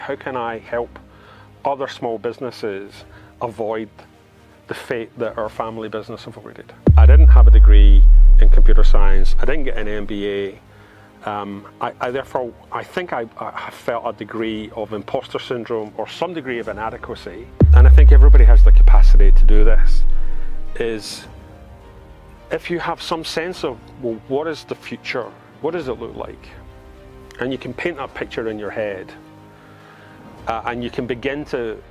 How can I help other small businesses avoid the fate that our family business avoided? I didn't have a degree in computer science. I didn't get an MBA. I think I felt a degree of imposter syndrome or some degree of inadequacy. And I think everybody has the capacity to do this. Is if you have some sense of, well, what is the future? What does it look like? And you can paint that picture in your head. And you can begin to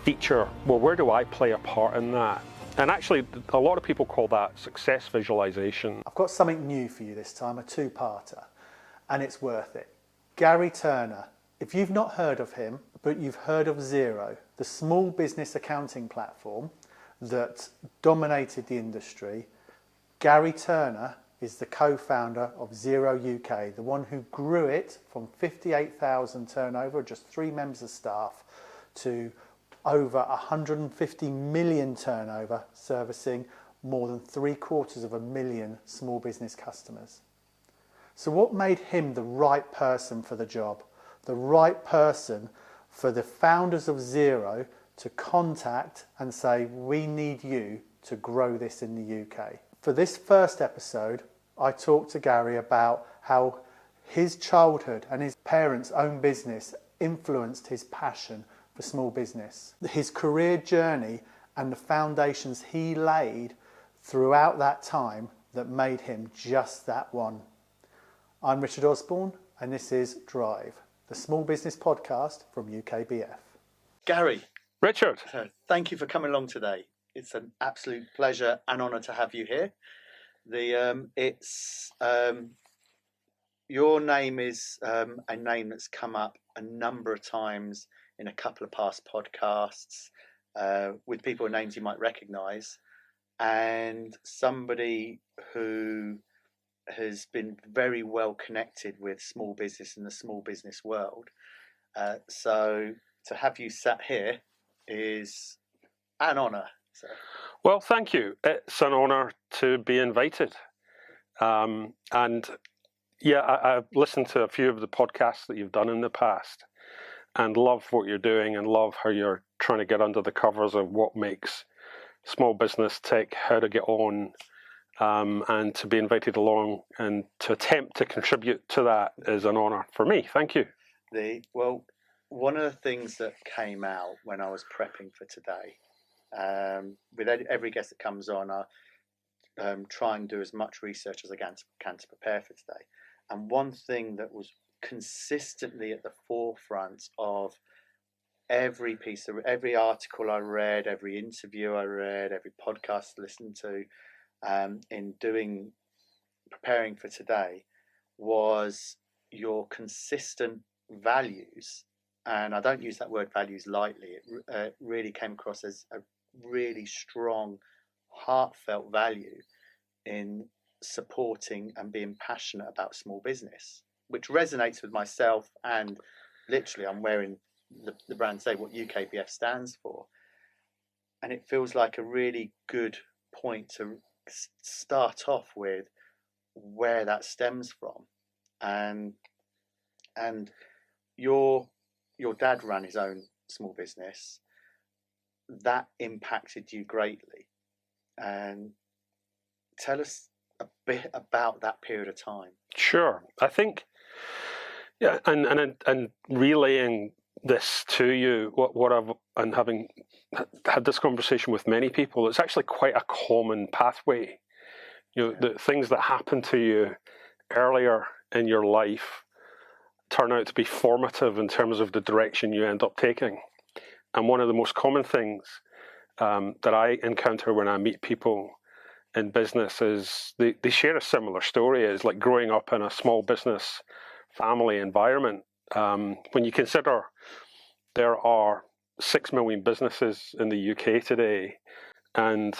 feature, well, where do I play a part in that? And actually, a lot of people call that success visualization. I've got something new for you this time, a two-parter, and it's worth it. Gary Turner, if you've not heard of him, but you've heard of Xero, the small business accounting platform that dominated the industry, Gary Turner is the co-founder of Xero UK, the one who grew it from 58,000 turnover, just 3 members of staff, to over 150 million turnover, servicing more than 750,000 small business customers. So what made him the right person for the job? The right person for the founders of Xero to contact and say, we need you to grow this in the UK. For this first episode, I talked to Gary about how his childhood and his parents' own business influenced his passion for small business. His career journey and the foundations he laid throughout that time that made him just that one. I'm Richard Osborne, and this is Drive, the small business podcast from UKBF. Gary. Richard. Thank you for coming along today. It's an absolute pleasure and honour to have you here. Your name is a name that's come up a number of times in a couple of past podcasts with people with names you might recognise, and somebody who has been very well connected with small business in the small business world. So to have you sat here is an honour. So. Well, thank you. It's an honour to be invited. And yeah, I've listened to a few of the podcasts that you've done in the past and love what you're doing and love how you're trying to get under the covers of what makes small business tick, how to get on, and to be invited along and to attempt to contribute to that is an honour for me. Thank you. Well, one of the things that came out when I was prepping for today, with every guest that comes on, I try and do as much research as I can to prepare for today. And one thing that was consistently at the forefront of every article I read, every interview I read, every podcast I listened to, in preparing for today, was your consistent values. And I don't use that word values lightly. It really came across as a really strong, heartfelt value in supporting and being passionate about small business, which resonates with myself. And literally, I'm wearing the brand today, what UKBF stands for. And it feels like a really good point to start off with where that stems from. And your dad ran his own small business. That impacted you greatly. And tell us a bit about that period of time. Sure. I think, yeah, and relaying this to you, and having had this conversation with many people, it's actually quite a common pathway. The things that happen to you earlier in your life turn out to be formative in terms of the direction you end up taking. And one of the most common things that I encounter when I meet people in business is they share a similar story, is like growing up in a small business family environment. When you consider there are 6 million businesses in the UK today, and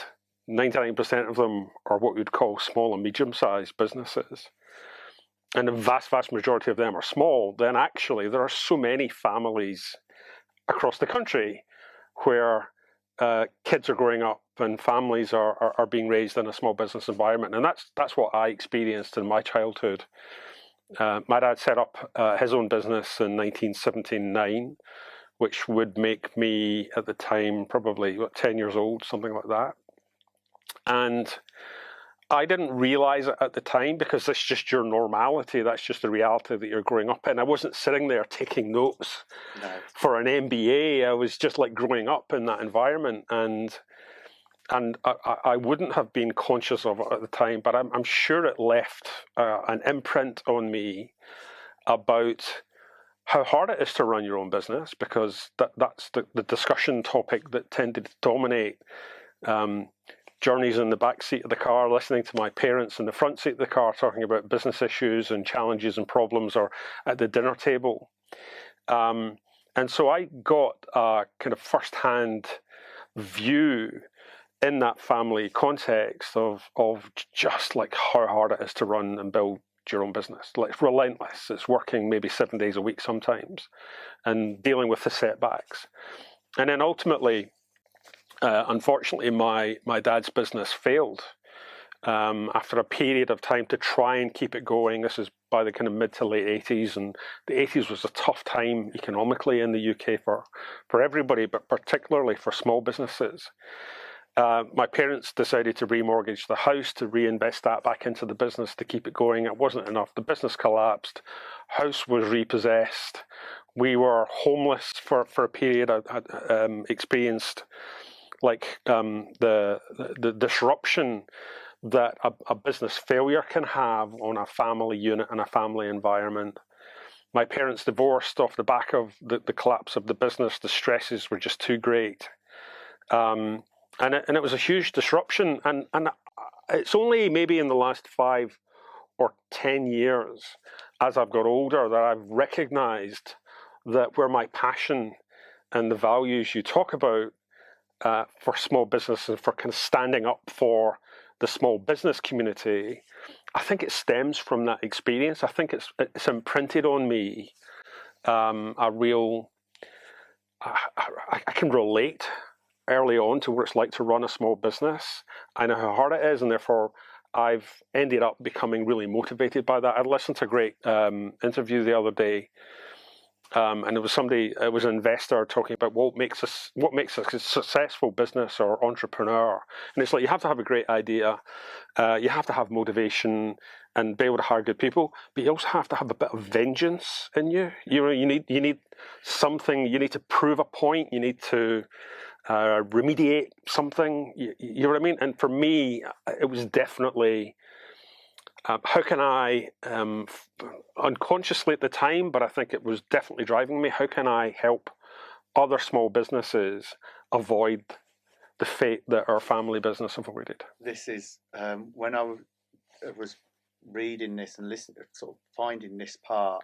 99% of them are what we'd call small and medium-sized businesses, and the vast majority of them are small, then actually there are so many families across the country where kids are growing up and families are being raised in a small business environment. And that's what I experienced in my childhood My dad set up his own business in 1979, which would make me at the time probably 10 years old, something like that. And I didn't realize it at the time because it's just your normality. That's just the reality that you're growing up in. I wasn't sitting there taking notes for an MBA. I was just like growing up in that environment, and I wouldn't have been conscious of it at the time, but I'm sure it left an imprint on me about how hard it is to run your own business, because that's the discussion topic that tended to dominate journeys in the back seat of the car, listening to my parents in the front seat of the car talking about business issues and challenges and problems, or at the dinner table. And so I got a kind of first-hand view in that family context of just like how hard it is to run and build your own business. Like, it's relentless. It's working maybe 7 days a week sometimes and dealing with the setbacks. And then ultimately, unfortunately, my dad's business failed after a period of time to try and keep it going. This is by the kind of mid to late 80s, and the 80s was a tough time economically in the UK for everybody, but particularly for small businesses. My parents decided to remortgage the house to reinvest that back into the business to keep it going. It wasn't enough. The business collapsed. House was repossessed. We were homeless for a period. I had experienced like the disruption that a business failure can have on a family unit and a family environment. My parents divorced off the back of the collapse of the business. The stresses were just too great. And it was a huge disruption. And it's only maybe in the last 5 or 10 years, as I've got older, that I've recognized that where my passion and the values you talk about for small business and for kind of standing up for the small business community, I think it stems from that experience. I think it's imprinted on me a real. I can relate early on to what it's like to run a small business. I know how hard it is, and therefore I've ended up becoming really motivated by that. I listened to a great interview the other day. And it was an investor talking about what makes a successful business or entrepreneur. And it's like, you have to have a great idea, you have to have motivation and be able to hire good people, but you also have to have a bit of vengeance in you. You need something. You need to prove a point. You need to remediate something. You know what I mean? And for me, it was definitely. How can I, unconsciously at the time, but I think it was definitely driving me, how can I help other small businesses avoid the fate that our family business avoided? This is, when I was reading this and listening, sort of finding this part,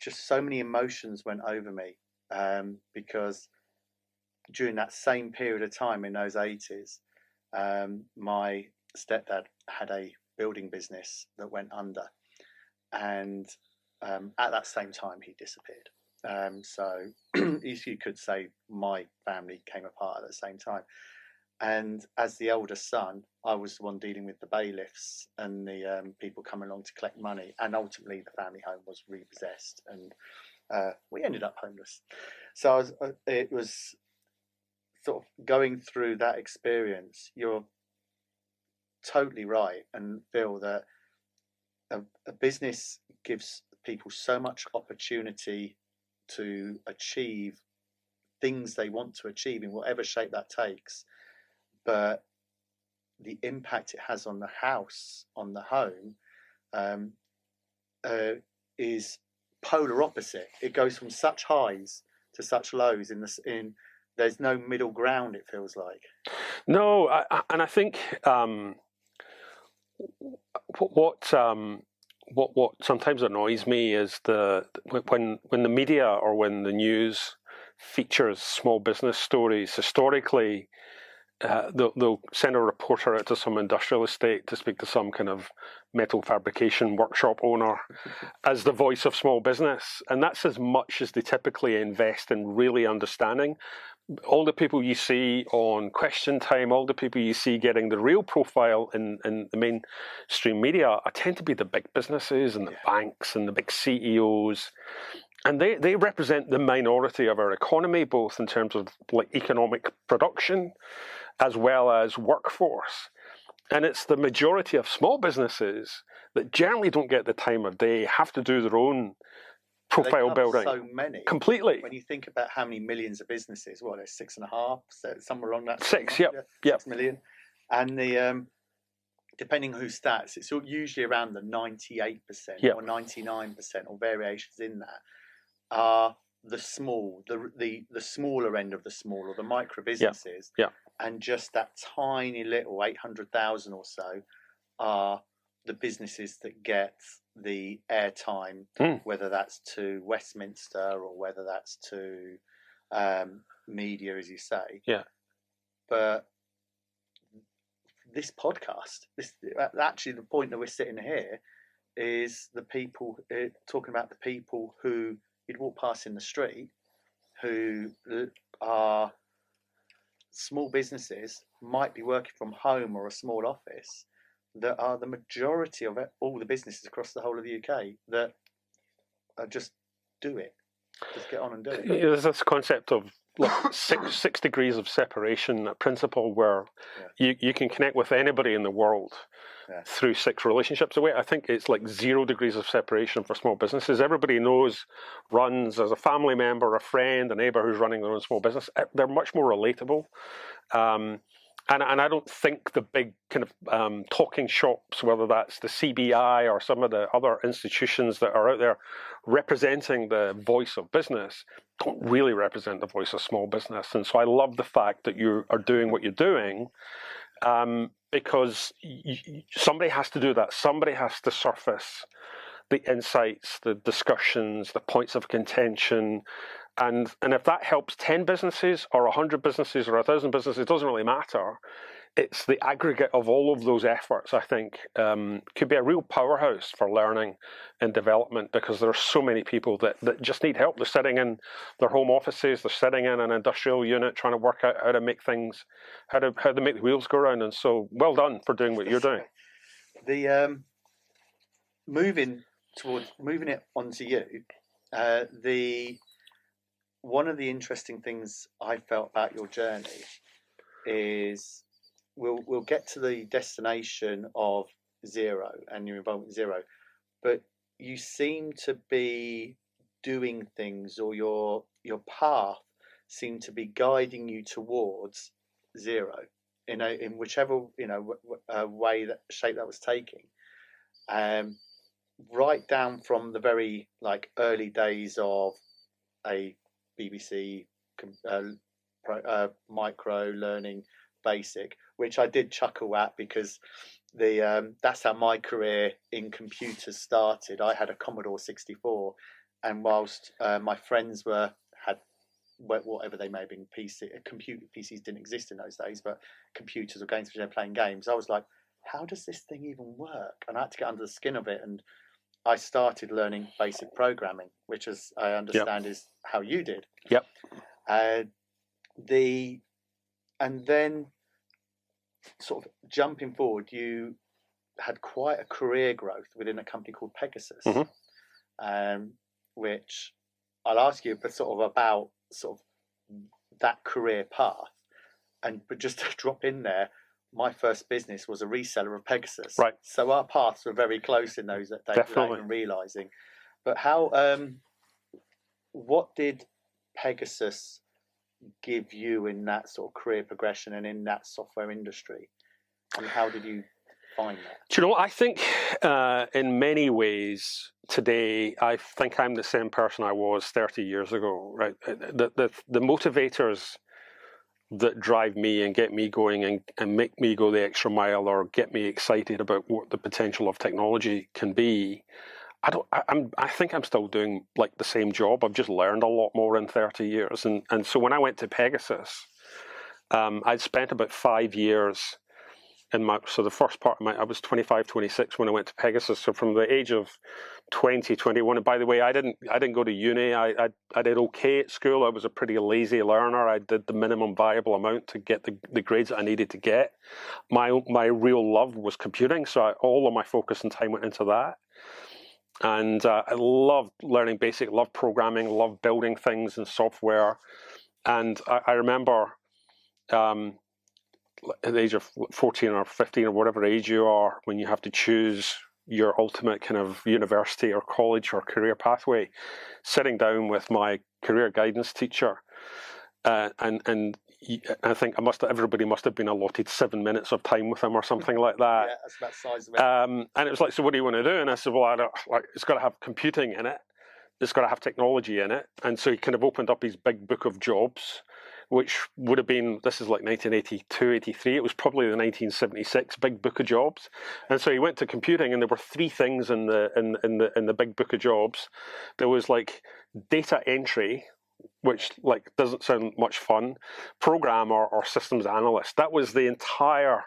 just so many emotions went over me, because during that same period of time in those 80s, my stepdad had a building business that went under, and at that same time he disappeared. So you could say my family came apart at the same time. And as the elder son, I was the one dealing with the bailiffs and the people coming along to collect money, and ultimately the family home was repossessed, and we ended up homeless. So it was sort of going through that experience. You're totally right, and feel that a business gives people so much opportunity to achieve things they want to achieve in whatever shape that takes, but the impact it has on the house, on the home, is polar opposite. It goes from such highs to such lows. There's no middle ground, it feels like. No, and I think what sometimes annoys me is when the media or when the news features small business stories. Historically, they'll send a reporter out to some industrial estate to speak to some kind of metal fabrication workshop owner as the voice of small business. And that's as much as they typically invest in really understanding. All the people you see on Question Time, all the people you see getting the real profile in the mainstream media tend to be the big businesses and the banks and the big CEOs. And they represent the minority of our economy, both in terms of like economic production as well as workforce. And it's the majority of small businesses that generally don't get the time of day, have to do their own profile building. So many. Completely. When you think about how many millions of businesses, there's 6.5, so somewhere along that. 6, yep. 6 million. And the depending who stats, it's usually around the 98% or 99% or variations in that are the small, the smaller end of the small, or the micro businesses. And just that tiny little 800,000 or so are the businesses that get the airtime, whether that's to Westminster or whether that's to media, as you say. But this podcast, actually the point that we're sitting here is the people, talking about the people who you'd walk past in the street, who are small businesses, might be working from home or a small office, that are the majority of all the businesses across the whole of the UK that just do it. Just get on and do it. There's this concept of like six degrees of separation, a principle where you can connect with anybody in the world through 6 relationships away. I think it's like 0 degrees of separation for small businesses. Everybody runs as a family member, a friend, a neighbour who's running their own small business. They're much more relatable. And I don't think the big kind of talking shops, whether that's the CBI or some of the other institutions that are out there representing the voice of business, don't really represent the voice of small business. And so I love the fact that you are doing what you're doing, because somebody has to do that. Somebody has to surface the insights, the discussions, the points of contention. And if that helps 10 businesses or 100 businesses or 1,000 businesses, it doesn't really matter. It's the aggregate of all of those efforts, I think, could be a real powerhouse for learning and development, because there are so many people that just need help. They're sitting in their home offices, they're sitting in an industrial unit trying to work out how to make things, how to make the wheels go round. And so well done for doing what you're doing. The moving it onto you, one of the interesting things I felt about your journey is we'll get to the destination of Xero and your involvement with Xero, but you seem to be doing things, or your path seemed to be guiding you towards Xero in whichever way, that shape that was taking, right down from the very early days of a BBC micro learning basic, which I did chuckle at, because that's how my career in computers started. I had a Commodore 64, and whilst my friends had whatever they may have been, PCs didn't exist in those days, but computers or games, they're playing games, I was like, how does this thing even work? And I had to get under the skin of it, and I started learning basic programming, which, as I understand, is how you did. Yep. And then, sort of jumping forward, you had quite a career growth within a company called Pegasus, which I'll ask you about that career path. But just to drop in there, my first business was a reseller of Pegasus. Right. So our paths were very close in those days without even realising. But what did Pegasus give you in that sort of career progression and in that software industry? And how did you find that? Do you know, I think in many ways today, I think I'm the same person I was 30 years ago, right? The motivators that drive me and get me going and make me go the extra mile, or get me excited about what the potential of technology can be, I think I'm still doing the same job. I've just learned a lot more in 30 years. And so when I went to Pegasus, I'd spent about 5 years so the first part of I was 25, 26 when I went to Pegasus. So from the age of 20, 21, and by the way, I didn't go to uni. I did okay at school. I was a pretty lazy learner. I did the minimum viable amount to get the grades that I needed to get. My real love was computing, so all of my focus and time went into that. And I loved learning basic, loved programming, loved building things and software. And I remember at the age of 14 or 15 or whatever age you are, when you have to choose your ultimate kind of university or college or career pathway, sitting down with my career guidance teacher, and I think everybody must have been allotted 7 minutes of time with him or something like that. Yeah, that's about the size of it. And it was like, so what do you want to do? And I said, well, it's got to have computing in it. It's got to have technology in it. And so he kind of opened up his big book of jobs, which would have been, this is like 1982, 83. It was probably the 1976 big book of jobs. And so he went to computing, and there were 3 things in the big book of jobs. There was like data entry, which like doesn't sound much fun, programmer or systems analyst. That was the entire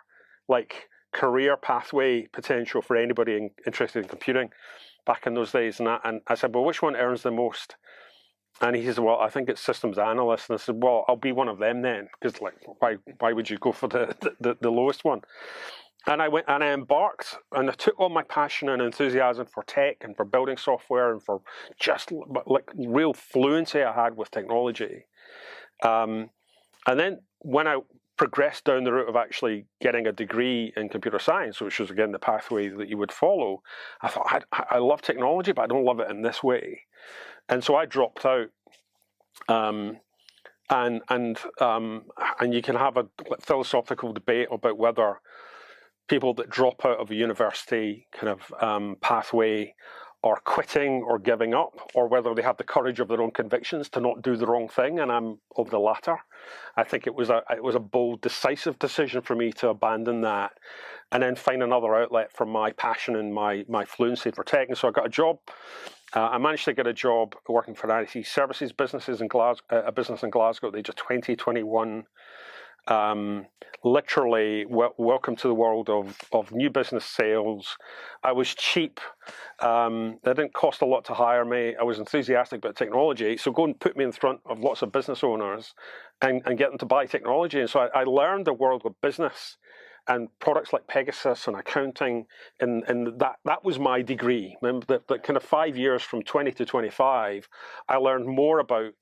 like career pathway potential for anybody interested in computing back in those days. And I said, well, which one earns the most? And he says, well, I think it's systems analyst. And I said, well, I'll be one of them then, because like, why would you go for the lowest one? And I went and I embarked, and I took all my passion and enthusiasm for tech and for building software and for just like real fluency I had with technology. And then when I progressed down the route of actually getting a degree in computer science, which was again the pathway that you would follow, I thought I love technology, but I don't love it in this way. And so I dropped out, and you can have a philosophical debate about whether people that drop out of a university kind of pathway are quitting or giving up, or whether they have the courage of their own convictions to not do the wrong thing. And I'm of the latter. I think it was a bold, decisive decision for me to abandon that and then find another outlet for my passion and my fluency for tech. And so I got a job. I managed to get a job working for an IT services businesses in Glasgow, a business in Glasgow at the age of 20, 21. Literally, welcome to the world of new business sales. I was cheap. It didn't cost a lot to hire me. I was enthusiastic about technology. So go and put me in front of lots of business owners and get them to buy technology. And so I learned the world of business and products like Pegasus and accounting, and that was my degree. Remember that kind of 5 years from 20 to 25, I learned more about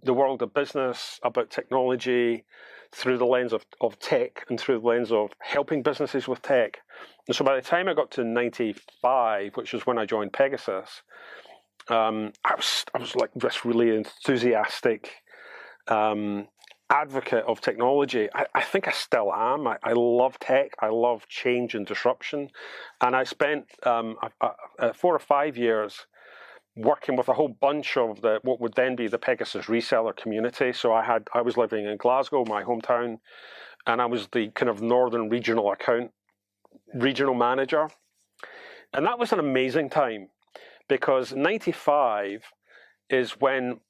the world of business, about technology, through the lens of tech and through the lens of helping businesses with tech. And so by the time I got to 95, which is when I joined Pegasus, I was like this really enthusiastic advocate of technology. I think I still am. I love tech. I love change and disruption. And I spent 4 or 5 years working with a whole bunch of what would then be the Pegasus reseller community. So I was living in Glasgow, my hometown, and I was the kind of northern regional manager. And that was an amazing time, because 95 is when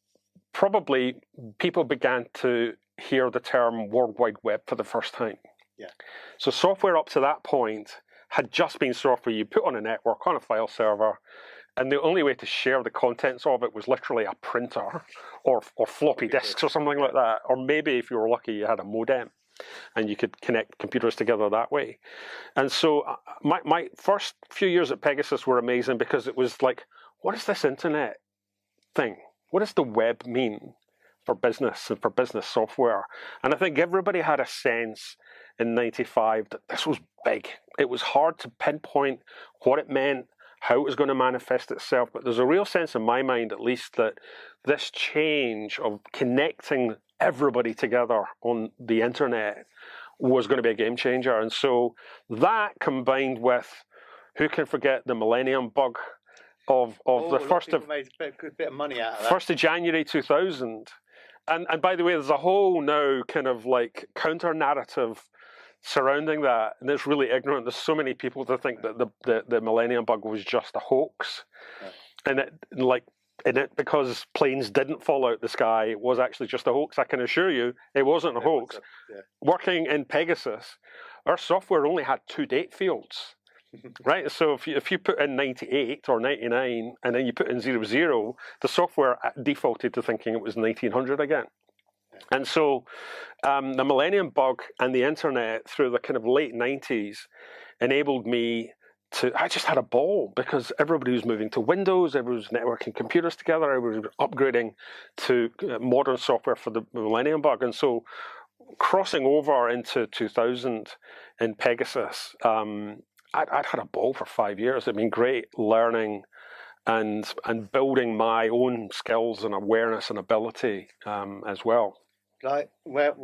probably people began to hear the term World Wide Web for the first time. Yeah. So software up to that point had just been software you put on a network, on a file server, and the only way to share the contents of it was literally a printer or floppy disks or something like that. Or maybe if you were lucky, you had a modem and you could connect computers together that way. And so my first few years at Pegasus were amazing, because it was like, what is this internet thing? What does the web mean for business and for business software? And I think everybody had a sense in 95 that this was big. It was hard to pinpoint what it meant, how it was going to manifest itself, but there's a real sense in my mind, at least, that this change of connecting everybody together on the internet was going to be a game changer. And so that, combined with, who can forget the millennium bug of the first of made a good bit of money out of that. 1st of January 2000, and by the way, there's a whole now kind of like counter narrative surrounding that, and it's really ignorant. There's so many people to think that the millennium bug was just a hoax, and it, like in it because planes didn't fall out the sky was actually just a hoax. I can assure you it wasn't a hoax. Working in Pegasus, our software only had 2 date fields. Right, so if you put in 98 or 99 and then you put in 00, the software defaulted to thinking it was 1900 again. And so the Millennium Bug and the internet through the kind of late 90s enabled me to, I just had a ball because everybody was moving to Windows, everybody was networking computers together, everybody was upgrading to modern software for the Millennium Bug. And so crossing over into 2000 in Pegasus, I'd had a ball for 5 years. It'd been great learning and building my own skills and awareness and ability as well. Like where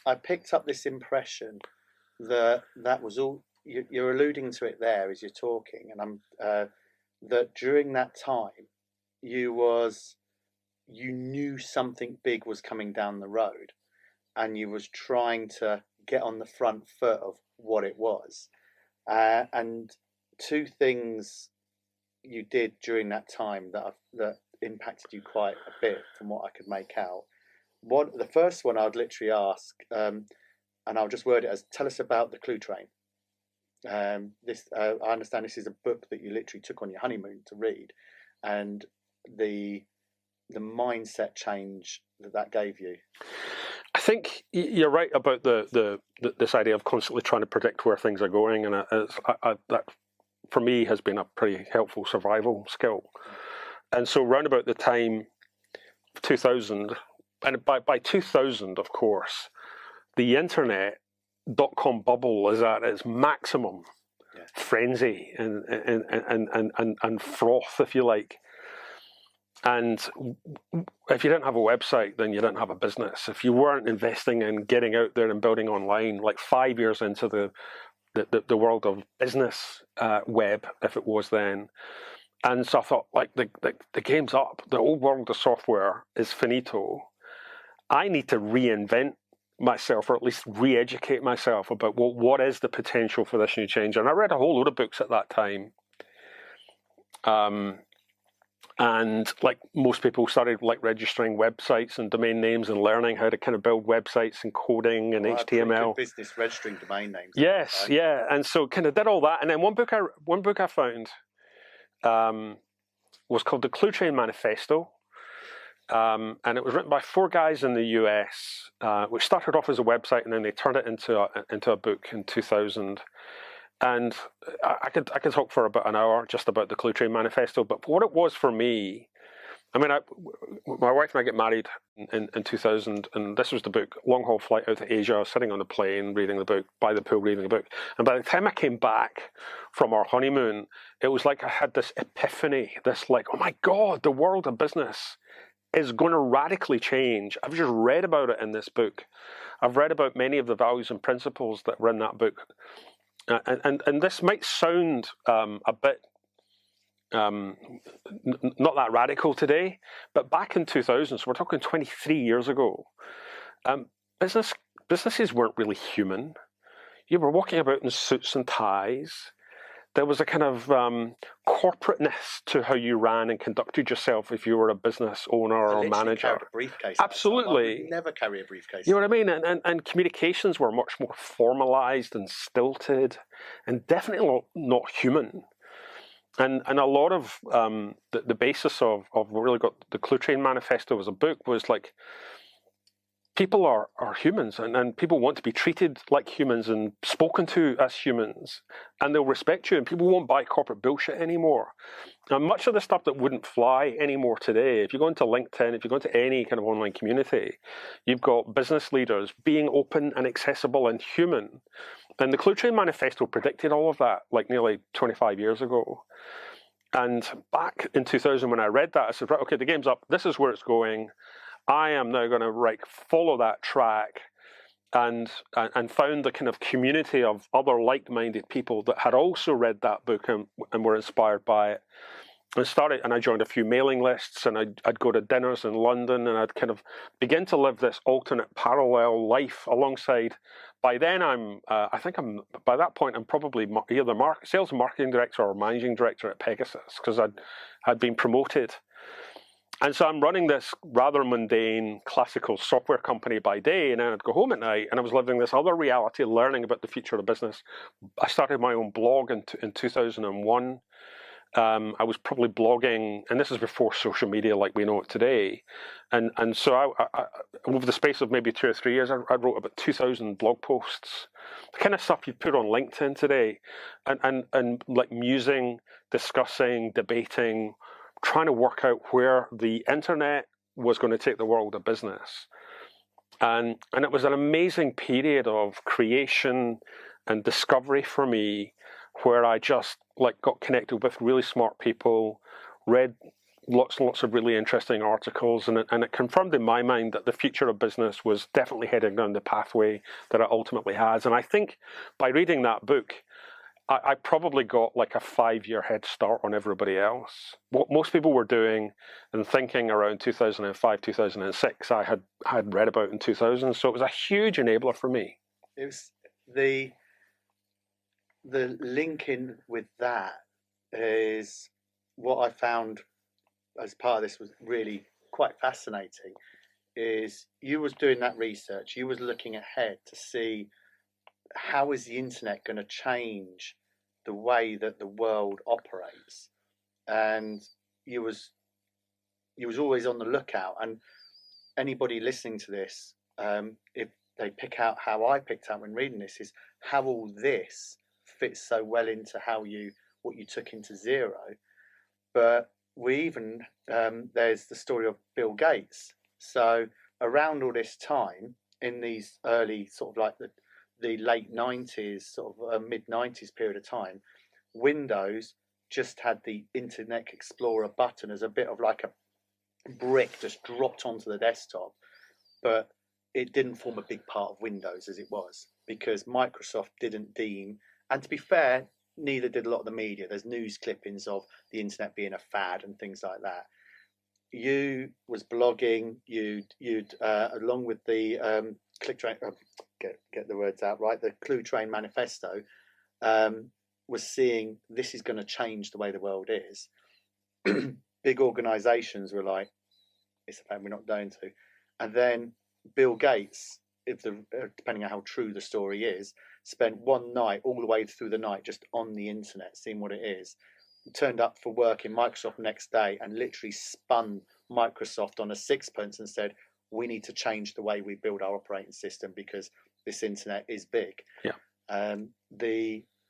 I picked up this impression that was all you're alluding to it there as you're talking, and I'm that during that time you knew something big was coming down the road, and you was trying to get on the front foot of what it was. And 2 things you did during that time that impacted you quite a bit from what I could make out. The first one I'd literally ask, and I'll just word it as, tell us about the Clue Train. This I understand this is a book that you literally took on your honeymoon to read, and the mindset change that gave you. I think you're right about this idea of constantly trying to predict where things are going, and that for me has been a pretty helpful survival skill. And so round about the time of 2000, and by 2000, of course, the internet .com bubble is at its maximum frenzy and froth, if you like. And if you didn't have a website, then you didn't have a business. If you weren't investing in getting out there and building online, like 5 years into the world of business web, if it was then. And so I thought, like, the game's up. The old world of software is finito. I need to reinvent myself, or at least re-educate myself about what is the potential for this new change. And I read a whole load of books at that time. And like most people, started like registering websites and domain names and learning how to kind of build websites and coding and HTML. Business registering domain names. Yes, right? Yeah, and so kind of did all that. And then one book I found was called The Clue Train Manifesto, and it was written by 4 guys in the US, which started off as a website and then they turned it into a book in 2000. And I could talk for about an hour just about the Clue Train Manifesto, but what it was for me, I mean, my wife and I get married in 2000, and this was the book, long haul flight out to Asia. I was sitting on the plane reading the book, by the pool reading the book, and by the time I came back from our honeymoon, it was like I had this epiphany, this like, oh my God, the world of business is going to radically change. I've just read about it in this book. I've read about many of the values and principles that were in that book. And this might sound a bit not that radical today, but back in 2000, so we're talking 23 years ago, businesses weren't really human. You were walking about in suits and ties. There was a kind of corporateness to how you ran and conducted yourself if you were a business owner or manager. Carried a briefcase. Absolutely. I would never carry a briefcase. You know what I mean? And communications were much more formalized and stilted and definitely not human. And a lot of the basis of what really got the Clue Train Manifesto as a book was like, people are humans, and people want to be treated like humans and spoken to as humans, and they'll respect you, and people won't buy corporate bullshit anymore. And much of the stuff that wouldn't fly anymore today, if you go into LinkedIn, if you go into any kind of online community, you've got business leaders being open and accessible and human. And the Clue Train Manifesto predicted all of that like nearly 25 years ago. And back in 2000 when I read that, I said, right, okay, the game's up. This is where it's going. I am now going to follow that track, and found the kind of community of other like-minded people that had also read that book and were inspired by it. And I joined a few mailing lists, and I'd go to dinners in London, and I'd kind of begin to live this alternate parallel life alongside. By then, by that point, I'm probably either sales and marketing director or managing director at Pegasus, because I'd been promoted. And so I'm running this rather mundane classical software company by day, and then I'd go home at night, and I was living this other reality, learning about the future of business. I started my own blog in 2001. I was probably blogging, and this is before social media like we know it today. And so I over the space of maybe 2 or 3 years, I wrote about 2,000 blog posts, the kind of stuff you put on LinkedIn today, and like musing, discussing, debating, trying to work out where the internet was going to take the world of business. And it was an amazing period of creation and discovery for me, where I just like got connected with really smart people, read lots and lots of really interesting articles, and it confirmed in my mind that the future of business was definitely heading down the pathway that it ultimately has. And I think by reading that book, I probably got like a 5-year head start on everybody else. What most people were doing and thinking around 2005, 2006, I had read about in 2000. So it was a huge enabler for me. It was the link in with that is what I found as part of this was really quite fascinating. Is you was doing that research, you was looking ahead to see how is the internet going to change the way that the world operates, and you was always on the lookout. And anybody listening to this, if they pick out how I picked out when reading this, is how all this fits so well into what you took into Xero. But we even there's the story of Bill Gates. So around all this time, in these early sort of like the late 90s, sort of mid 90s period of time, Windows just had the Internet Explorer button as a bit of like a brick just dropped onto the desktop, but it didn't form a big part of Windows as it was, because Microsoft didn't deem, and to be fair, neither did a lot of the media. There's news clippings of the internet being a fad and things like that. You was blogging, you'd along with the Click Train, get the words out right, the Clue Train Manifesto, was seeing this is going to change the way the world is. Big organisations were like, it's a fact we're not going to. And then Bill Gates, depending on how true the story is, spent one night, all the way through the night, just on the internet, seeing what it is. Turned up for work in Microsoft next day and literally spun Microsoft on a sixpence and said, we need to change the way we build our operating system because this internet is big. Yeah.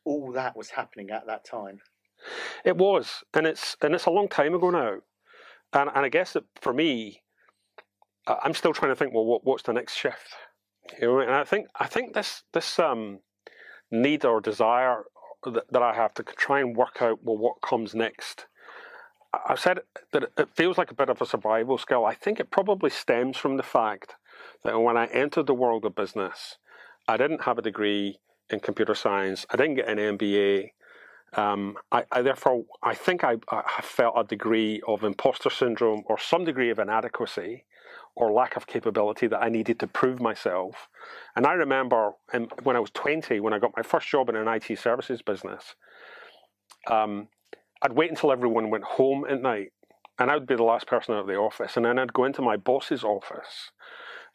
All that was happening at that time. It was, and it's a long time ago now. And I guess that for me, I'm still trying to think, well, what's the next shift? You know, and I think this need or desire that I have to try and work out, well, what comes next. I've said that it feels like a bit of a survival skill. I think it probably stems from the fact that when I entered the world of business, I didn't have a degree in computer science. I didn't get an MBA. Therefore, I think I felt a degree of imposter syndrome or some degree of inadequacy or lack of capability that I needed to prove myself. And I remember when I was 20, when I got my first job in an IT services business, I'd wait until everyone went home at night, and I would be the last person out of the office. And then I'd go into my boss's office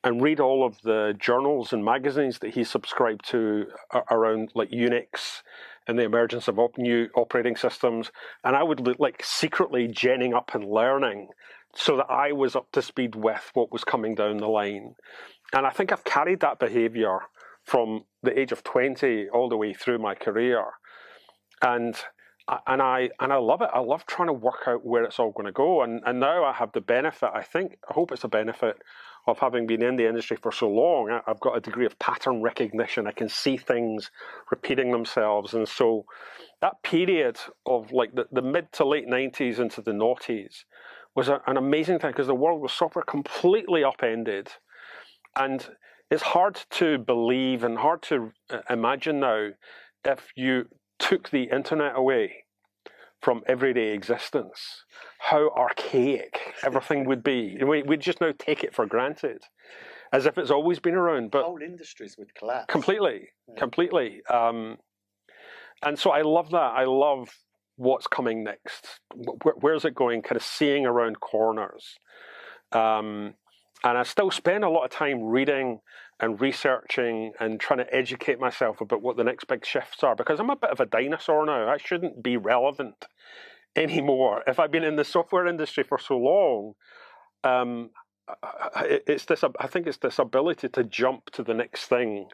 and read all of the journals and magazines that he subscribed to around like Unix and the emergence of new operating systems. And I would like secretly genning up and learning so that I was up to speed with what was coming down the line. And I think I've carried that behavior from the age of 20 all the way through my career. And I love it. I love trying to work out where it's all going to go. And now I have the benefit, I hope it's a benefit of having been in the industry for so long. I've got a degree of pattern recognition. I can see things repeating themselves. And so that period of like the mid to late 90s into the noughties was an amazing time, because the world of software completely upended. And it's hard to believe and hard to imagine now if you took the internet away from everyday existence, how archaic everything would be. We'd just now take it for granted, as if it's always been around. But whole industries would collapse. Completely. And so I love that. I love what's coming next, where's it going, kind of seeing around corners. And I still spend a lot of time reading and researching and trying to educate myself about what the next big shifts are, because I'm a bit of a dinosaur now. I shouldn't be relevant anymore. If I've been in the software industry for so long, I think it's this ability to jump to the next thing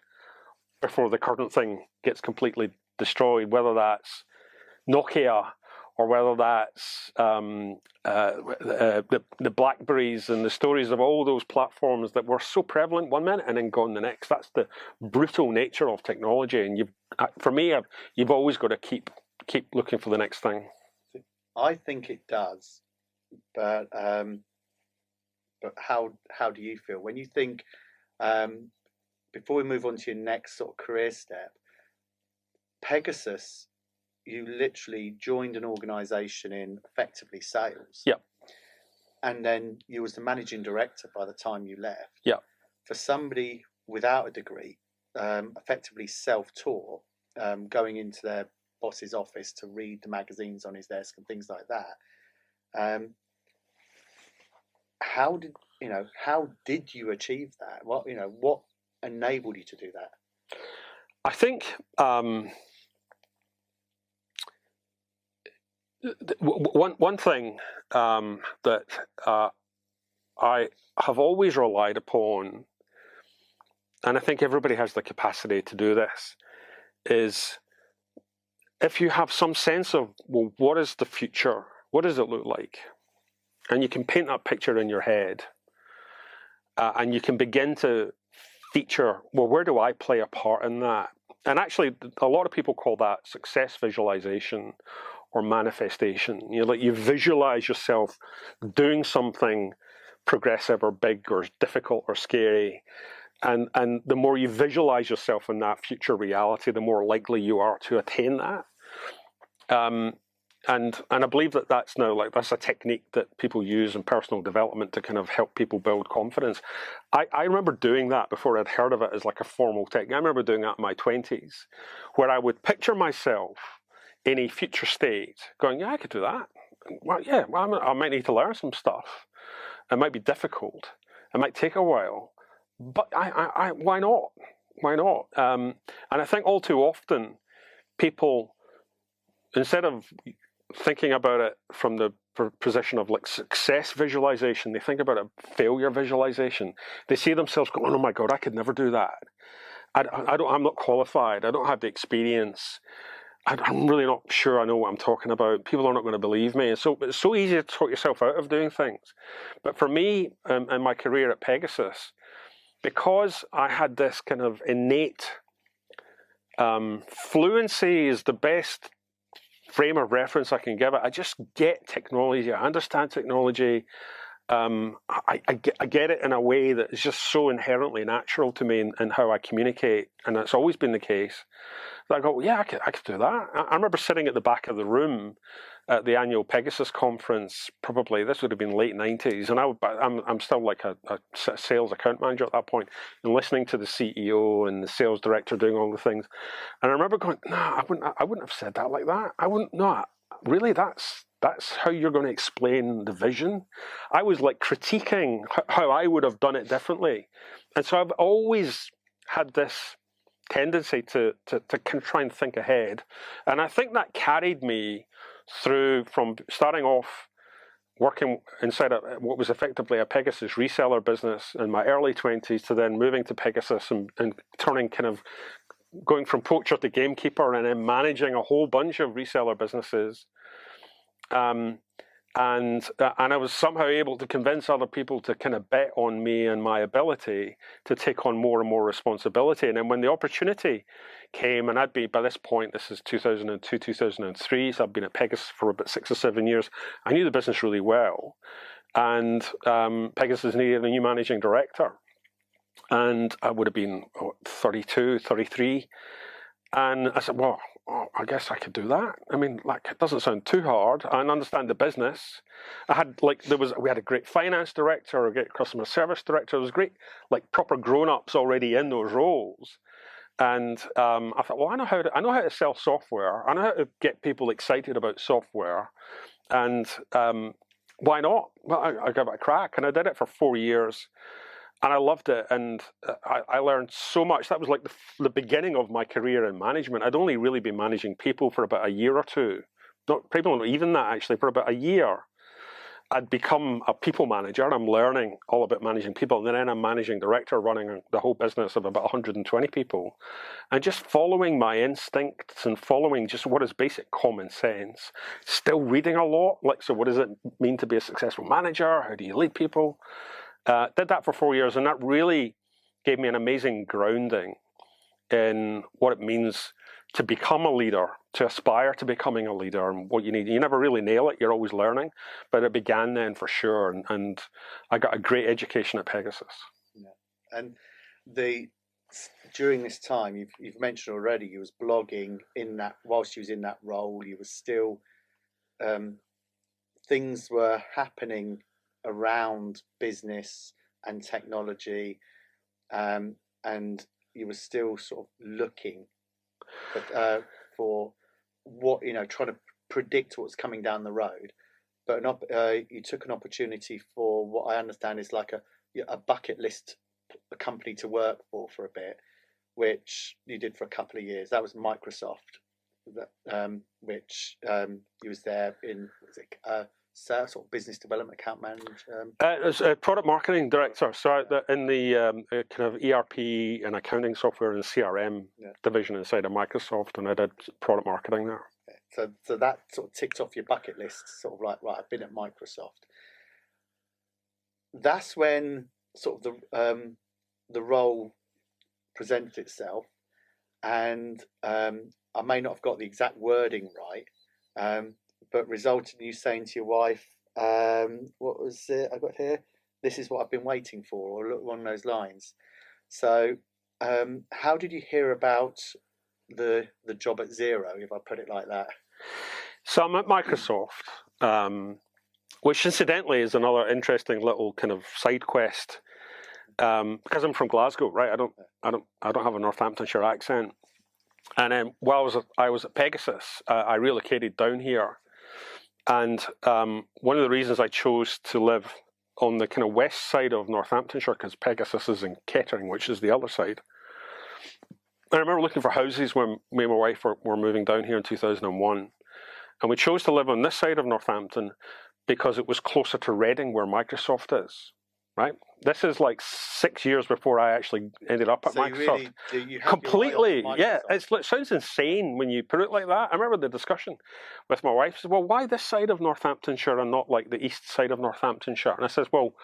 before the current thing gets completely destroyed, whether that's Nokia or whether that's the Blackberries and the stories of all those platforms that were so prevalent one minute and then gone the next. That's the brutal nature of technology, and for me, you've always got to keep looking for the next thing. I think it does, but how do you feel when you think? Before we move on to your next sort of career step, Pegasus, you literally joined an organisation in effectively sales. Yeah. And then you was the managing director by the time you left. Yeah. For somebody without a degree, effectively self-taught, going into their boss's office to read the magazines on his desk and things like that. How did you achieve that? What enabled you to do that? I think one thing that I have always relied upon, and I think everybody has the capacity to do this, is if you have some sense of, well, what is the future? What does it look like? And you can paint that picture in your head, and you can begin to feature, well, where do I play a part in that? And actually, a lot of people call that success visualization or manifestation. You visualize yourself doing something progressive or big or difficult or scary. And the more you visualize yourself in that future reality, the more likely you are to attain that. And I believe that's a technique that people use in personal development to kind of help people build confidence. I remember doing that before I'd heard of it as like a formal technique. I remember doing that in my 20s, where I would picture myself in a future state going, yeah, I could do that. Well, yeah, I might need to learn some stuff. It might be difficult. It might take a while. But why not? Why not? And I think all too often, people, instead of thinking about it from the position of like success visualization, they think about it failure visualization. They see themselves going, oh my God, I could never do that. I'm not qualified. I don't have the experience. I'm really not sure I know what I'm talking about. People are not going to believe me. And so it's so easy to talk yourself out of doing things. But for me, in my career at Pegasus, because I had this kind of innate fluency is the best frame of reference I can give it. I just get technology. I understand technology. I get it in a way that is just so inherently natural to me in how I communicate, and that's always been the case. That I go, yeah, I could do that. I remember sitting at the back of the room at the annual Pegasus conference. Probably this would have been late 90s, and I'm still like a sales account manager at that point, and listening to the CEO and the sales director doing all the things. And I remember going, no, I wouldn't have said that like that. I wouldn't. No, really, that's how you're going to explain the vision. I was like critiquing how I would have done it differently. And so I've always had this tendency to try and think ahead. And I think that carried me through from starting off working inside what was effectively a Pegasus reseller business in my early 20s to then moving to Pegasus and turning kind of going from poacher to gamekeeper and then managing a whole bunch of reseller businesses. And I was somehow able to convince other people to kind of bet on me and my ability to take on more and more responsibility. And then when the opportunity came, and by this point, this is 2002, 2003, so I've been at Pegasus for about 6 or 7 years. I knew the business really well. And Pegasus needed a new managing director. And I would have been 32, 33. And I said, well, I guess I could do that. I mean, like, it doesn't sound too hard. I understand the business. We had a great finance director, a great customer service director. There was great, like, proper grown-ups already in those roles. And I thought, well, I know how to sell software. I know how to get people excited about software, and why not? Well, I gave it a crack, and I did it for 4 years, and I loved it, and I learned so much. That was like the beginning of my career in management. I'd only really been managing people for about a year or two, probably not even that actually, for about a year. I'd become a people manager, and I'm learning all about managing people. And then I'm managing director, running the whole business of about 120 people, and just following my instincts and following just what is basic common sense. Still reading a lot, like, so what does it mean to be a successful manager? How do you lead people? Did that for 4 years, and that really gave me an amazing grounding in what it means to become a leader, to aspire to becoming a leader, and what you need. You never really nail it, you're always learning, but it began then for sure, and I got a great education at Pegasus. Yeah. And during this time, you've mentioned already, you was blogging whilst you was in that role, you was still, things were happening around business and technology, and you were still sort of looking for what, trying to predict what's coming down the road. But you took an opportunity for what I understand is like a bucket list, a company to work for a bit, which you did for a couple of years. That was Microsoft, which you was there in, sort of business development account manager. It was a product marketing director, so in the kind of ERP and accounting software and CRM division inside of Microsoft, and I did product marketing there. Okay. So that sort of ticked off your bucket list, sort of like, right, I've been at Microsoft. That's when sort of the role presented itself, and I may not have got the exact wording right, but resulted in you saying to your wife, what was it I got here? This is what I've been waiting for, or along those lines. So how did you hear about the job at Xero, if I put it like that? So I'm at Microsoft, which incidentally is another interesting little kind of side quest, because I'm from Glasgow, right? I don't have a Northamptonshire accent. And while I was at Pegasus, I relocated down here. And one of the reasons I chose to live on the kind of west side of Northamptonshire, because Pegasus is in Kettering, which is the other side. And I remember looking for houses when me and my wife were moving down here in 2001. And we chose to live on this side of Northampton because it was closer to Reading, where Microsoft is, right? This is like 6 years before I actually ended up at Microsoft. You completely, yeah. It sounds insane when you put it like that. I remember the discussion with my wife. She said, well, why this side of Northamptonshire and not like the east side of Northamptonshire? And I says, well,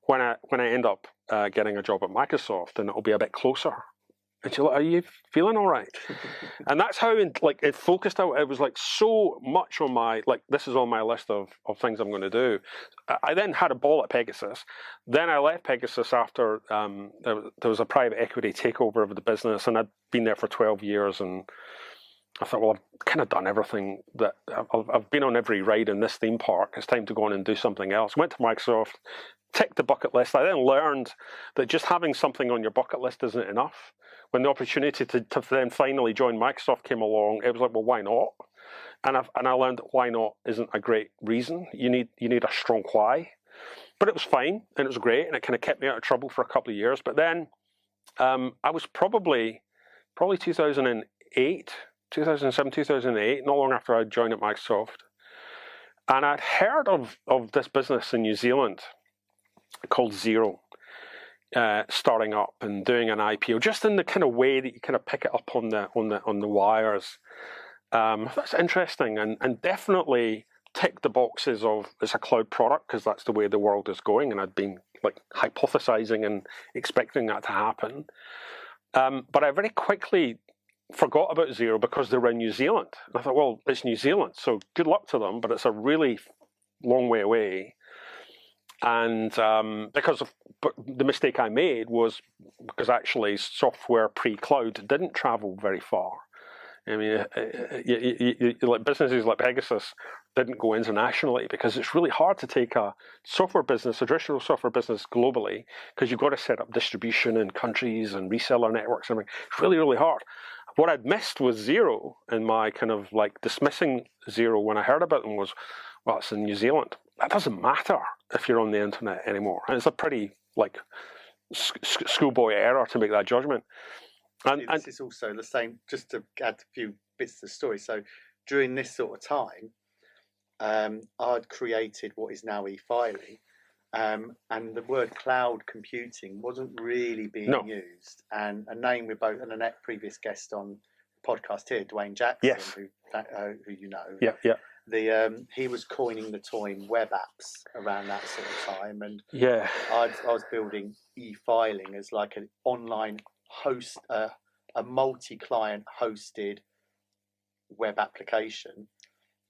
when I end up getting a job at Microsoft, then it'll be a bit closer. And she's like, are you feeling all right? And that's how it focused out. It was like so much on my, like, this is on my list of things I'm going to do. I then had a ball at Pegasus. Then I left Pegasus after there was a private equity takeover of the business, and I'd been there for 12 years. And I thought, well, I've kind of done everything that I've been on every ride in this theme park. It's time to go on and do something else. Went to Microsoft, ticked the bucket list. I then learned that just having something on your bucket list isn't enough. When the opportunity to then finally join Microsoft came along, it was like, well, why not? And I learned that why not isn't a great reason. You need a strong why. But it was fine, and it was great, and it kind of kept me out of trouble for a couple of years. But then I was probably 2008, 2007, 2008, not long after I joined at Microsoft. And I'd heard of this business in New Zealand called Xero. Starting up and doing an IPO, just in the kind of way that you kind of pick it up on the wires. That's interesting, and definitely tick the boxes of it's a cloud product, because that's the way the world is going, and I'd been like hypothesizing and expecting that to happen. But I very quickly forgot about Xero because they were in New Zealand. And I thought, well, it's New Zealand, so good luck to them, but it's a really long way away. And but the mistake I made was because actually software pre-cloud didn't travel very far. I mean, like businesses like Pegasus didn't go internationally, because it's really hard to take a software business, a traditional software business globally, because you've got to set up distribution in countries and reseller networks and everything. It's really, really hard. What I'd missed was Xero, and my kind of like dismissing Xero when I heard about them was, well, it's in New Zealand. That doesn't matter if you're on the internet anymore. And it's a pretty like schoolboy error to make that judgment. And this is also the same, just to add a few bits to the story. So during this sort of time, I'd created what is now EFily, and the word cloud computing wasn't really being used. And a name we both, and a previous guest on the podcast here, Dwayne Jackson, who you know, he was coining the term web apps around that sort of time, and I was building e-filing as like an online host, a multi-client hosted web application,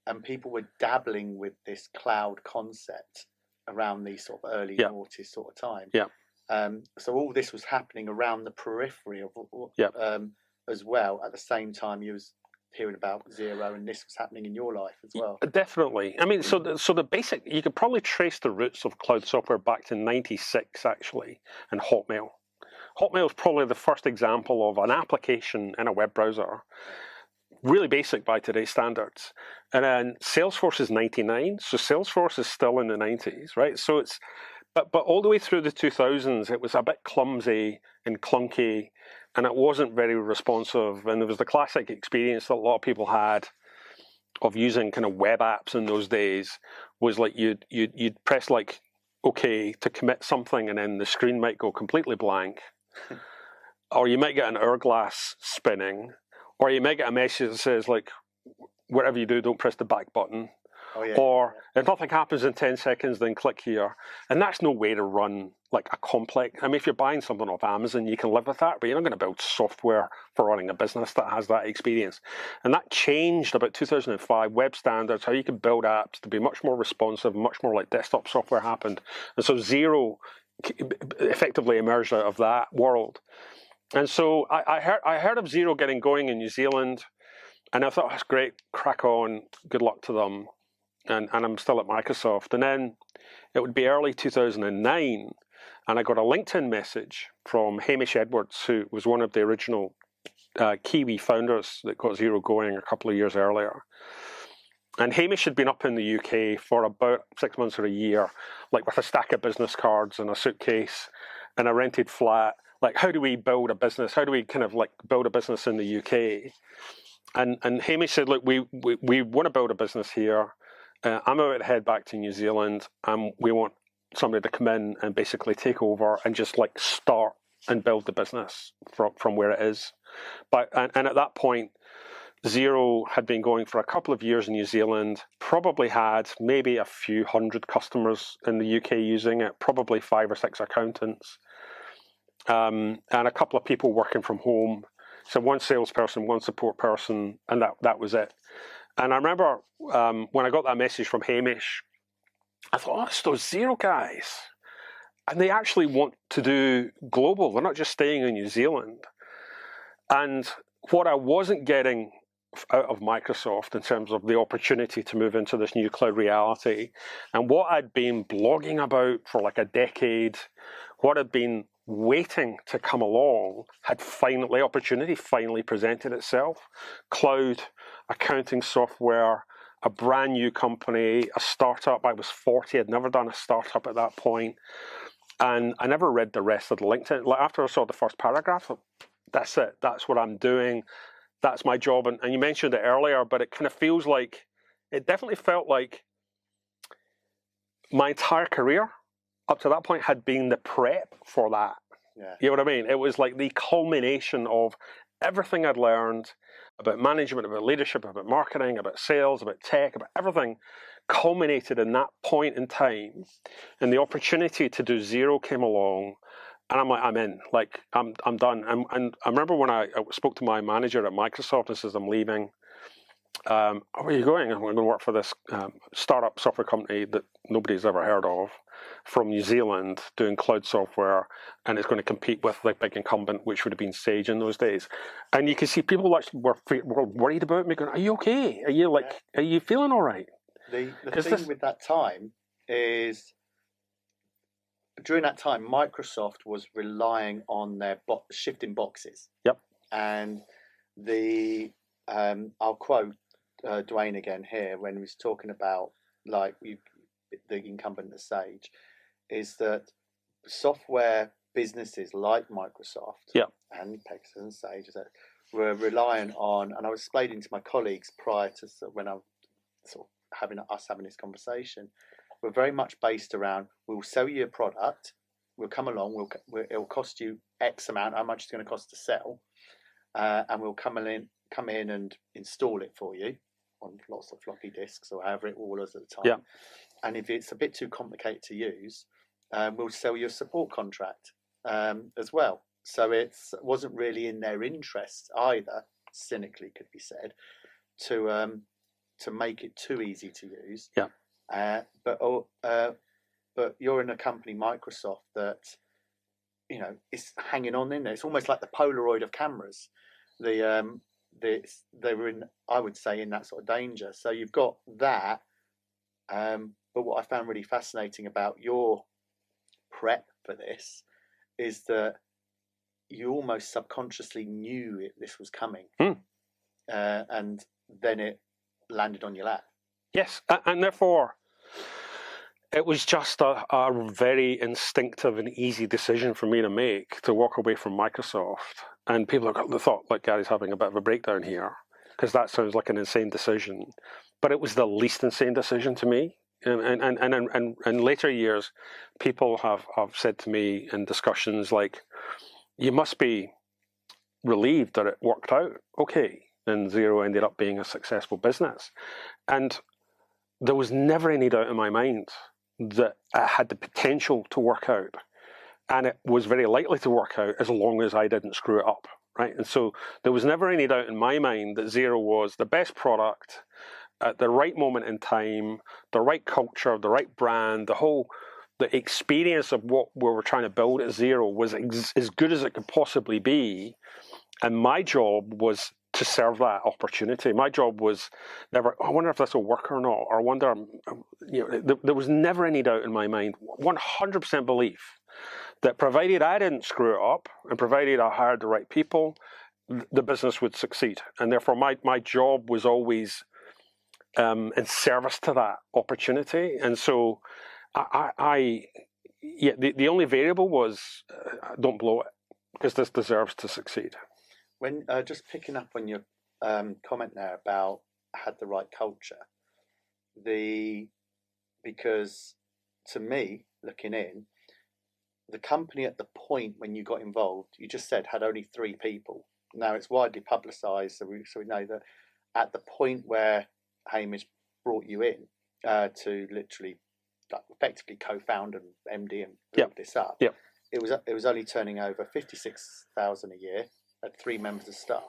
and people were dabbling with this cloud concept around the sort of early noughties sort of time. So all this was happening around the periphery of as well. At the same time, you was hearing about Xero, and this was happening in your life as well. Definitely. I mean, so the basic, you could probably trace the roots of cloud software back to '96 actually, and Hotmail. Hotmail is probably the first example of an application in a web browser, really basic by today's standards. And then Salesforce is 99, so Salesforce is still in the 90s, right? So it's, but all the way through the 2000s, it was a bit clumsy and clunky, and it wasn't very responsive. And there was the classic experience that a lot of people had of using kind of web apps in those days, was like you'd press like OK to commit something, and then the screen might go completely blank. Or you might get an hourglass spinning, or you might get a message that says like, whatever you do, don't press the back button. Or if nothing happens in 10 seconds, then click here. And that's no way to run like a complex. I mean, if you're buying something off Amazon, you can live with that, but you're not going to build software for running a business that has that experience. And that changed about 2005. Web standards, how you can build apps to be much more responsive, much more like desktop software happened. And so Xero effectively emerged out of that world. And so I heard of Xero getting going in New Zealand, and I thought, that's great, crack on, good luck to them. And I'm still at Microsoft. And then it would be early 2009, and I got a LinkedIn message from Hamish Edwards, who was one of the original Kiwi founders that got Xero going a couple of years earlier. And Hamish had been up in the UK for about 6 months or a year, like with a stack of business cards and a suitcase and a rented flat. Like, how do we build a business? How do we kind of like build a business in the UK? And Hamish said, look, we want to build a business here. I'm about to head back to New Zealand, and we want somebody to come in and basically take over and just like start and build the business from where it is. And at that point, Xero had been going for a couple of years in New Zealand, probably had maybe a few hundred customers in the UK using it, probably 5 or 6 accountants, and a couple of people working from home. So one salesperson, one support person, and that was it. And I remember when I got that message from Hamish, I thought, oh, it's those Xero guys. And they actually want to do global. They're not just staying in New Zealand. And what I wasn't getting out of Microsoft in terms of the opportunity to move into this new cloud reality, and what I'd been blogging about for like a decade, what I'd been waiting to come along, had opportunity finally presented itself. Cloud accounting software, a brand new company, a startup. I was 40, I'd never done a startup at that point. And I never read the rest of the LinkedIn. Like, after I saw the first paragraph, that's it, that's what I'm doing, that's my job. And you mentioned it earlier, but it kind of feels like, it definitely felt like my entire career up to that point had been the prep for that. Yeah. You know what I mean? It was like the culmination of everything I'd learned about management, about leadership, about marketing, about sales, about tech, about everything culminated in that point in time. And the opportunity to do Xero came along, and I'm like, I'm in. Like, I'm done. And I remember when I spoke to my manager at Microsoft and says, I'm leaving. Where are you going? I'm going to work for this startup software company that nobody's ever heard of from New Zealand, doing cloud software, and it's going to compete with the big incumbent, which would have been Sage in those days. And you can see people were worried about me, going, "Are you okay? Are you feeling all right?" The Because thing with that time is, during that time, Microsoft was relying on their shifting boxes. Yep. And I'll quote Dwayne again here when he was talking about the incumbent at Sage, is that software businesses like Microsoft and Pegasus and Sage were relying on, and I was explaining to my colleagues prior to when I was sort of having this conversation, we're very much based around, we'll sell you a product, we'll come along, it'll cost you X amount, how much it's going to cost to sell, and we'll come in and install it for you on lots of floppy disks or however it all was at the time. Yeah. And if it's a bit too complicated to use, we'll sell you a support contract as well. So it wasn't really in their interest either, cynically could be said, to make it too easy to use. Yeah. But you're in a company, Microsoft, that is hanging on in there. It's almost like the Polaroid of cameras. They were in, I would say, in that sort of danger. So you've got that. But what I found really fascinating about your prep for this is that you almost subconsciously knew this was coming, and then it landed on your lap. Yes, and therefore it was just a very instinctive and easy decision for me to make to walk away from Microsoft. And people thought, like, Gary's having a bit of a breakdown here, because that sounds like an insane decision. But it was the least insane decision to me. And in later years, people have said to me in discussions like, you must be relieved that it worked out okay, and Xero ended up being a successful business. And there was never any doubt in my mind that it had the potential to work out, and it was very likely to work out as long as I didn't screw it up, right? And so there was never any doubt in my mind that Xero was the best product at the right moment in time, the right culture, the right brand, the experience of what we were trying to build at Xero was as good as it could possibly be. And my job was to serve that opportunity. My job was never, I wonder if this will work or not, or I wonder, there was never any doubt in my mind, 100% belief that provided I didn't screw it up and provided I hired the right people, the business would succeed. And therefore my job was always in service to that opportunity. And so the only variable was don't blow it, because this deserves to succeed. When just picking up on your comment there about had the right culture, because to me, looking in, the company at the point when you got involved, you just said had only 3 people. Now it's widely publicised, so we know that at the point where Hamish brought you in to literally effectively co-found and MD and build this up, it was only turning over 56,000 a year, had 3 members of staff.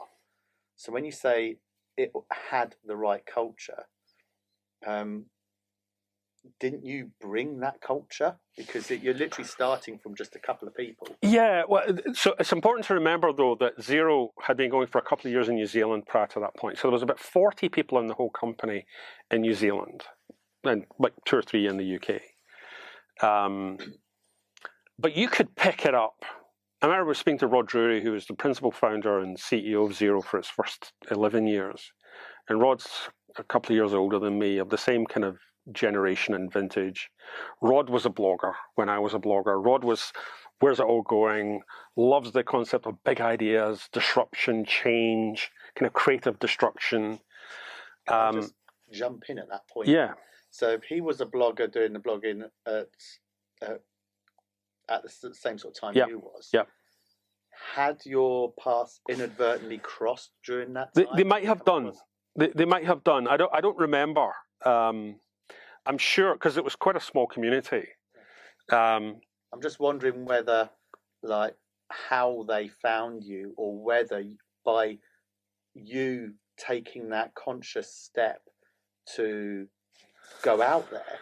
So when you say it had the right culture, didn't you bring that culture? Because you're literally starting from just a couple of people. Yeah, well, so it's important to remember, though, that Xero had been going for a couple of years in New Zealand prior to that point. So there was about 40 people in the whole company in New Zealand, and like 2 or 3 in the UK. But you could pick it up. I remember speaking to Rod Drury, who was the principal founder and CEO of Xero for its first 11 years. And Rod's a couple of years older than me, of the same kind of generation and vintage. Rod was a blogger when I was a blogger. Rod was, where's it all going? Loves the concept of big ideas, disruption, change, kind of creative destruction. I'll just jump in at that point. Yeah. So if he was a blogger doing the blogging at the same sort of time you was, had your paths inadvertently crossed during that time? They might have done. They might have done. I don't remember. I'm sure, because it was quite a small community. I'm just wondering whether, like, how they found you, or whether by you taking that conscious step to go out there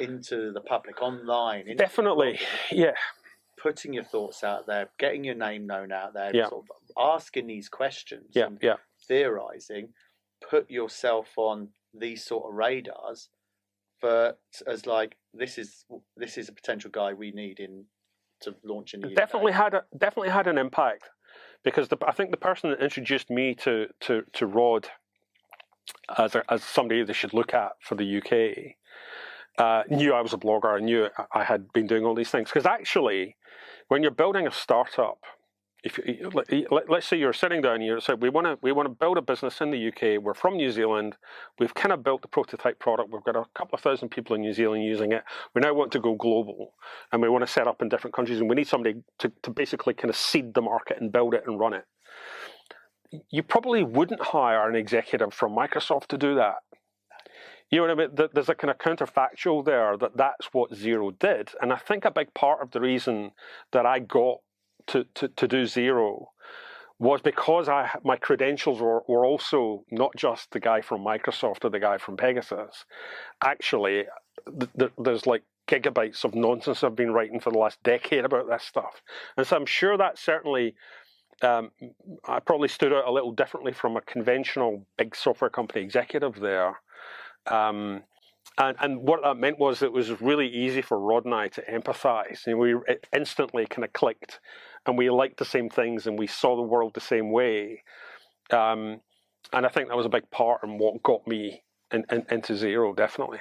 into the public, online. Definitely, yeah. Putting your thoughts out there, getting your name known out there, sort of asking these questions, theorising, put yourself on these sort of radars, as like this is a potential guy we need in to launch in the UK? Definitely had an impact, because I think the person that introduced me to Rod as somebody they should look at for the UK knew I was a blogger. I knew I had been doing all these things, because actually, when you're building a startup, let's say you're sitting down here and say we want to build a business in the UK. We're from New Zealand. We've kind of built the prototype product. We've got a couple of thousand people in New Zealand using it. We now want to go global, and we want to set up in different countries. And we need somebody to basically kind of seed the market and build it and run it. You probably wouldn't hire an executive from Microsoft to do that. You know what I mean? There's a kind of counterfactual there that's what Xero did, and I think a big part of the reason that I got to do Xero was because my credentials were also not just the guy from Microsoft or the guy from Pegasus. Actually, there's like gigabytes of nonsense I've been writing for the last decade about this stuff. And so I'm sure that certainly, I probably stood out a little differently from a conventional big software company executive there. And what that meant was it was really easy for Rod and I to empathize. It instantly kind of clicked, and we liked the same things, and we saw the world the same way. And I think that was a big part in what got me into Xero, definitely.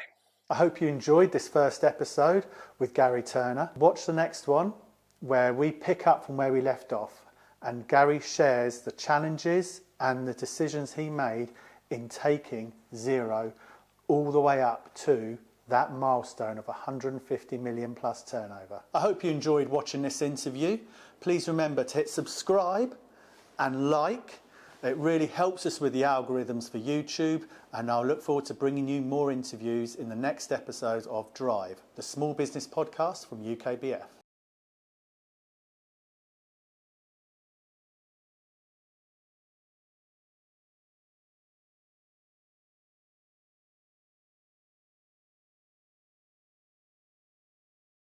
I hope you enjoyed this first episode with Gary Turner. Watch the next one, where we pick up from where we left off, and Gary shares the challenges and the decisions he made in taking Xero all the way up to that milestone of 150 million plus turnover. I hope you enjoyed watching this interview. Please remember to hit subscribe and like. It really helps us with the algorithms for YouTube, and I'll look forward to bringing you more interviews in the next episodes of Drive, the small business podcast from UKBF.